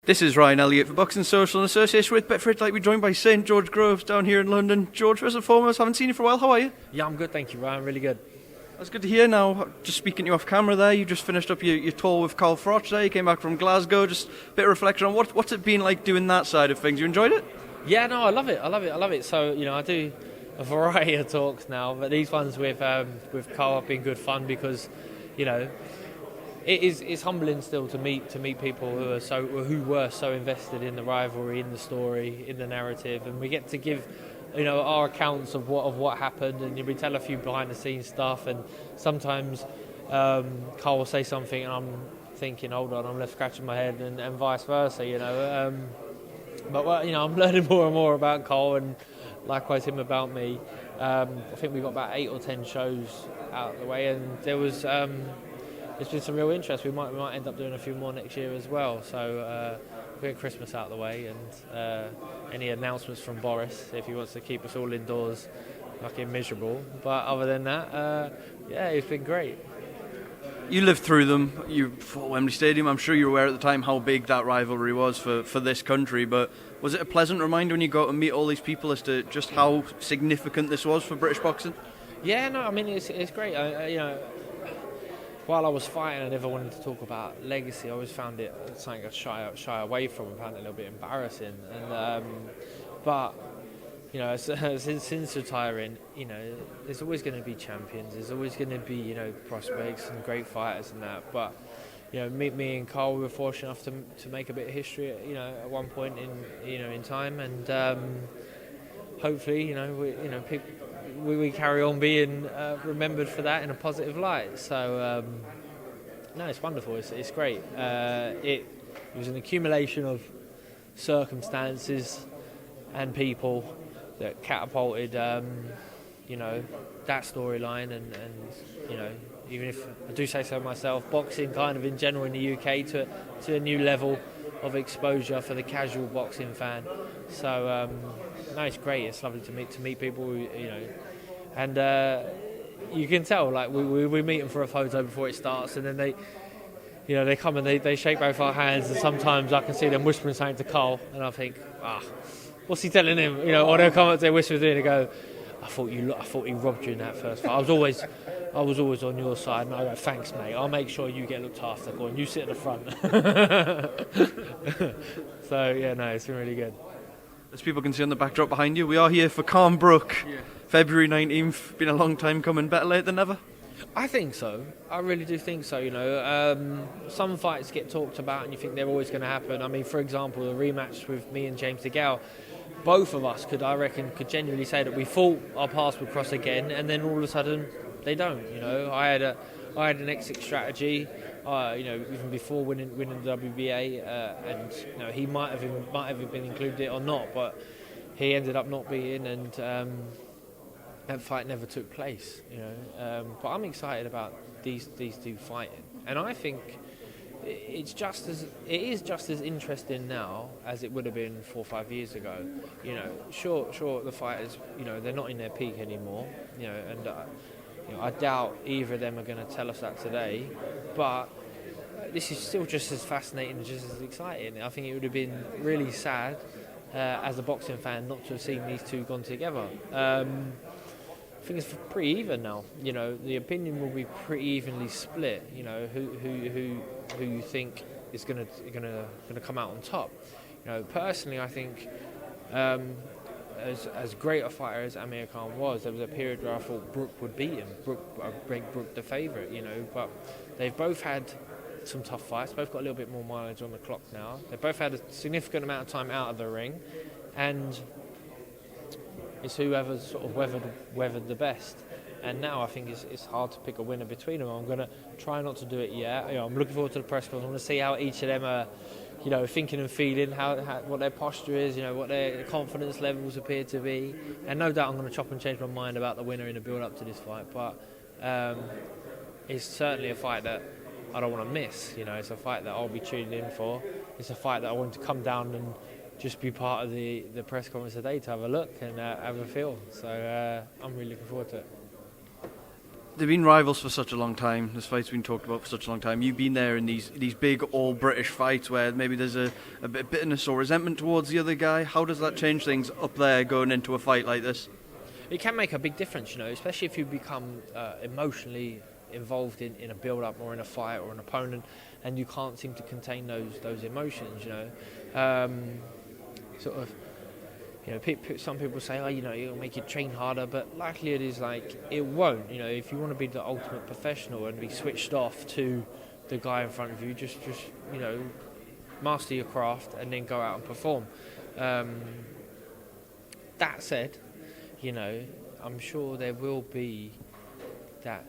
This is Ryan Elliott for Boxing Social in association with Betfred. Like we're joined by St George Groves down here in London. George, first and foremost, haven't seen you for a while. How are you? Yeah, I'm good, thank you, Ryan. Really good. That's good to hear. Now, just speaking to you off camera there, you just finished up your tour with Froch there. You came back from Glasgow. Just a bit of reflection on what's it been like doing that side of things. You enjoyed it? Yeah, no, I love it. So, I do a variety of talks now, but these ones with Carl have been good fun because, it's humbling still to meet people who were so invested in the rivalry, in the story, in the narrative, and we get to give our accounts of what happened, and we tell a few behind the scenes stuff, and sometimes Carl will say something and I'm thinking, hold on, I'm left scratching my head, and vice versa, but I'm learning more and more about Carl, and likewise him about me. I think we got about 8 or 10 shows out of the way, and there's been some real interest. We might end up doing a few more next year as well. So we get Christmas out of the way, and any announcements from Boris if he wants to keep us all indoors, fucking miserable. But other than that, it's been great. You lived through them. You fought Wembley Stadium. I'm sure you were aware at the time how big that rivalry was for this country. But was it a pleasant reminder when you got to meet all these people as to just how significant this was for British boxing? Yeah, no, I mean it's great. While I was fighting, I never wanted to talk about legacy. I always found it something I'd shy away from. I found it a little bit embarrassing. And but since retiring, there's always going to be champions. There's always going to be prospects and great fighters and that. But me and Carl, we were fortunate enough to make a bit of history. At one point in time, and hopefully, we carry on being remembered for that in a positive light. So, it's wonderful. It's great. It was an accumulation of circumstances and people that catapulted, that storyline. And even if I do say so myself, boxing kind of in general in the UK to a new level of exposure for the casual boxing fan. So, it's great. It's lovely to meet people who, and you can tell, like we meet them for a photo before it starts, and then they come and they shake both our hands, and sometimes I can see them whispering something to Carl, and I think, what's he telling him? Or they'll come up to whisper to him and go, I thought he robbed you in that first fight. I was always on your side, and I go, thanks, mate. I'll make sure you get looked after. Go on, you sit at the front. So it's been really good. As people can see on the backdrop behind you, we are here for Khan-Brook, February 19th. Been a long time coming, better late than never. I think so. I really do think so. Some fights get talked about and you think they're always going to happen. I mean, for example, the rematch with me and James DeGale, both of us could genuinely say that we thought our paths would cross again, and then all of a sudden they don't. I had an exit strategy. Even before winning the WBA, and he might have been included or not, but he ended up not being, and that fight never took place. But I'm excited about these two fighting, and I think it is just as interesting now as it would have been 4 or 5 years ago. Sure, the fighters, they're not in their peak anymore. And I doubt either of them are going to tell us that today, but this is still just as fascinating and just as exciting. I think it would have been really sad as a boxing fan not to have seen these two gone together. I think it's pretty even now. The opinion will be pretty evenly split. Who you think is going to come out on top. Personally, I think. As great a fighter as Amir Khan was, there was a period where I thought Brook would beat him. Make Brook the favourite, but they've both had some tough fights. Both got a little bit more mileage on the clock now. They've both had a significant amount of time out of the ring, and it's whoever's sort of weathered the best. And now I think it's hard to pick a winner between them. I'm going to try not to do it yet. I'm looking forward to the press conference. I want to see how each of them are, thinking and feeling, how what their posture is, what their confidence levels appear to be. And no doubt I'm going to chop and change my mind about the winner in the build-up to this fight. But it's certainly a fight that I don't want to miss. It's a fight that I'll be tuning in for. It's a fight that I want to come down and just be part of the press conference today to have a look and have a feel. So I'm really looking forward to it. They've been rivals for such a long time. This fight's been talked about for such a long time. You've been there in these big all-British fights where maybe there's a bit of bitterness or resentment towards the other guy. How does that change things up there going into a fight like this? It can make a big difference, especially if you become emotionally involved in a build-up or in a fight or an opponent, and you can't seem to contain those emotions. Sort of. Some people say, it'll make you train harder, but likely it is it won't. If you want to be the ultimate professional and be switched off to the guy in front of you, just master your craft and then go out and perform. That said, I'm sure there will be that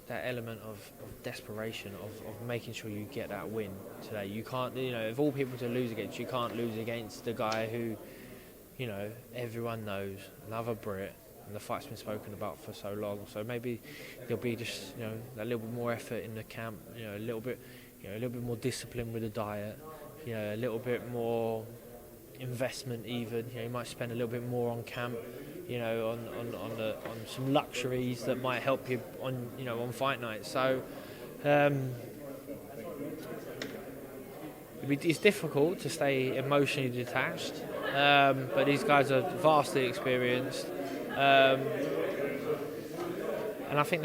element of desperation of making sure you get that win today. You can't, of all people to lose against, you can't lose against the guy who, everyone knows, another Brit, and the fight's been spoken about for so long. So maybe there'll be just, a little bit more effort in the camp, a little bit more discipline with the diet, a little bit more investment even. You might spend a little bit more on camp, on some luxuries that might help you on fight night. So it's difficult to stay emotionally detached, but these guys are vastly experienced, and I think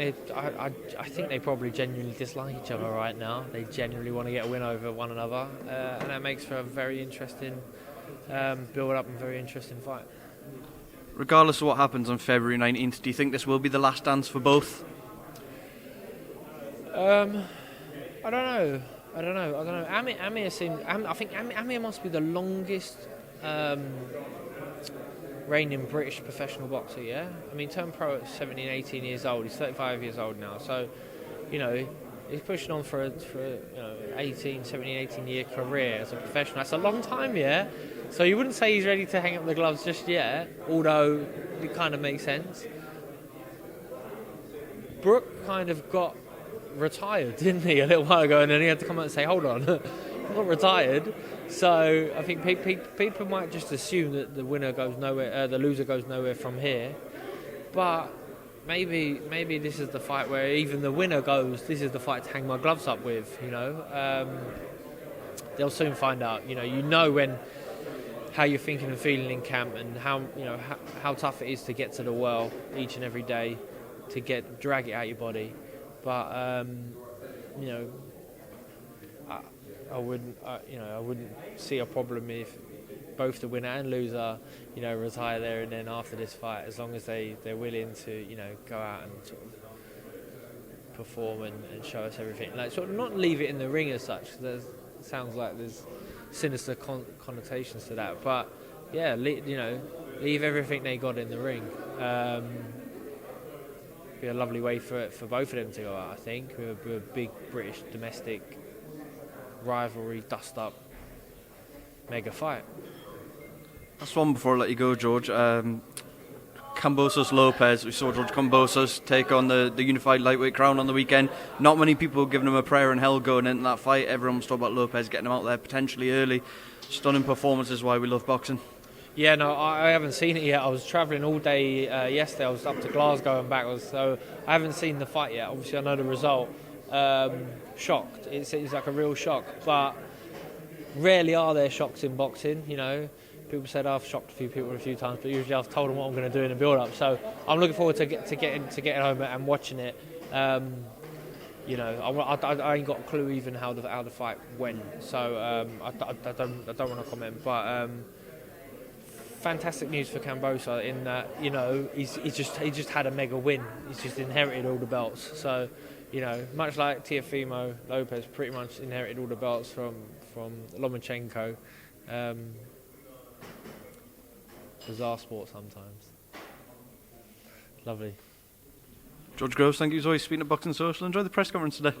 they probably genuinely dislike each other right now. They genuinely want to get a win over one another, and that makes for a very interesting build-up and very interesting fight. Regardless of what happens on February 19th, do you think this will be the last dance for both? I don't know. I think Amir must be the longest reigning British professional boxer, yeah? I mean, turned pro at 17, 18 years old. He's 35 years old now. So, he's pushing on for 18 year career as a professional. That's a long time, yeah? So you wouldn't say he's ready to hang up the gloves just yet, although it kind of makes sense. Brook kind of got retired, didn't he, a little while ago, and then he had to come out and say, hold on, I'm not retired. So I think people might just assume that the winner goes nowhere, the loser goes nowhere from here. But maybe this is the fight where even the winner goes, this is the fight to hang my gloves up with, They'll soon find out, when how you're thinking and feeling in camp, and how tough it is to get to the well each and every day, to drag it out your body. But I wouldn't see a problem if both the winner and loser, retire there and then after this fight, as long as they're willing to, go out and sort of perform and show us everything. Sort of not leave it in the ring as such. Sounds like there's sinister connotations to that, but yeah, leave everything they got in the ring. Be a lovely way for both of them to go out, I think, with a big British domestic rivalry, dust up, mega fight. Last one before I let you go, George. Kambosos Lopez. We saw George Kambosos take on the unified lightweight crown on the weekend. Not many people giving him a prayer in hell going into that fight. Everyone was talking about Lopez getting him out there potentially early. Stunning performance is why we love boxing. Yeah, no, I haven't seen it yet. I was travelling all day yesterday. I was up to Glasgow and back, so I haven't seen the fight yet. Obviously, I know the result. Shocked. It's like a real shock, but rarely are there shocks in boxing. People said I've shocked a few people a few times, but usually I've told them what I'm going to do in the build-up. So I'm looking forward to getting home and watching it. I ain't got a clue even how the fight went, so I don't want to comment. But fantastic news for Kambosos in that he just had a mega win. He's just inherited all the belts. So much like Teofimo Lopez, pretty much inherited all the belts from Lomachenko. Bizarre sport sometimes. Lovely. George Groves, thank you as always. Speaking of Boxing Social, enjoy the press conference today.